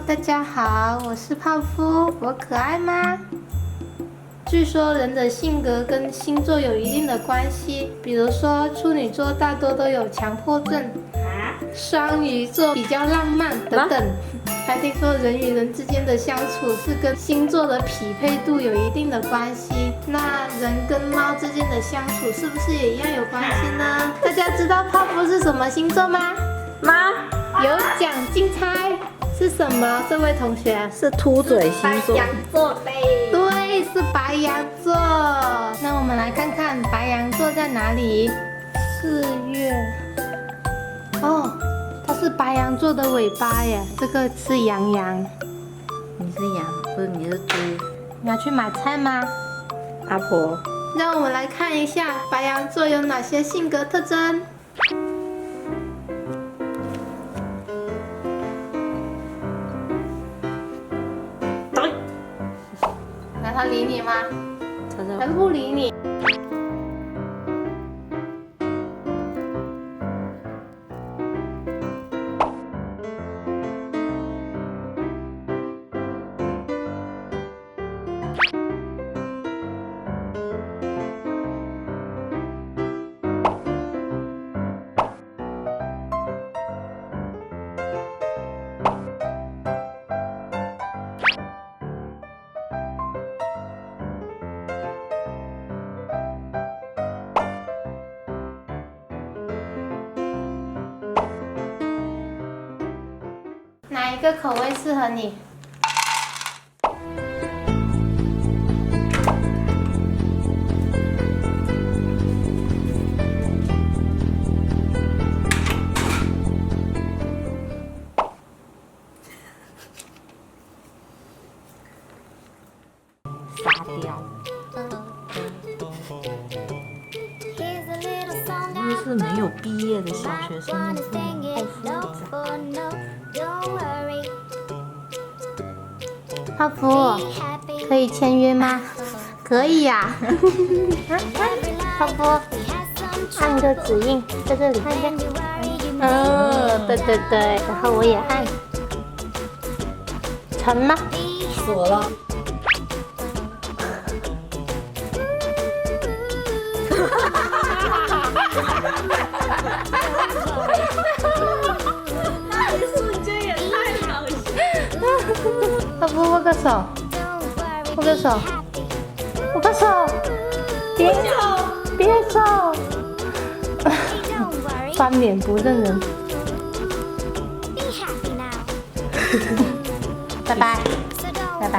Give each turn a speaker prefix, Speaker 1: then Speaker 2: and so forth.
Speaker 1: 大家好，我是泡芙，我可爱吗？据说人的性格跟星座有一定的关系，比如说处女座大多都有强迫症，双鱼座比较浪漫等等。还听说人与人之间的相处是跟星座的匹配度有一定的关系，那人跟猫之间的相处是不是也一样有关系呢？大家知道泡芙是什么星座吗？
Speaker 2: 猫
Speaker 1: 有奖竞猜是什么？这位同学
Speaker 2: 是凸嘴星座，
Speaker 3: 白羊座呗。
Speaker 1: 对，是白羊座。那我们来看看白羊座在哪里？4月。哦，它是白羊座的尾巴耶。这个是羊羊。
Speaker 2: 你是羊，不是你是猪。
Speaker 1: 你要去买菜吗？
Speaker 2: 阿婆，
Speaker 1: 让我们来看一下白羊座有哪些性格特征。那他理你吗？他不理你。哪一个口味适合你？
Speaker 2: 沙雕。就是没有毕业的小学生，好复杂。
Speaker 1: 泡芙，可以签约吗？可以呀、泡芙，按个指印，在这里看一下。对对对，然后我也按。成吗？
Speaker 2: 锁了。
Speaker 3: 那一瞬间也太好笑了。
Speaker 1: 泡芙握个手，握个手，握个手，别走，别走，翻脸不认人。拜拜，拜拜。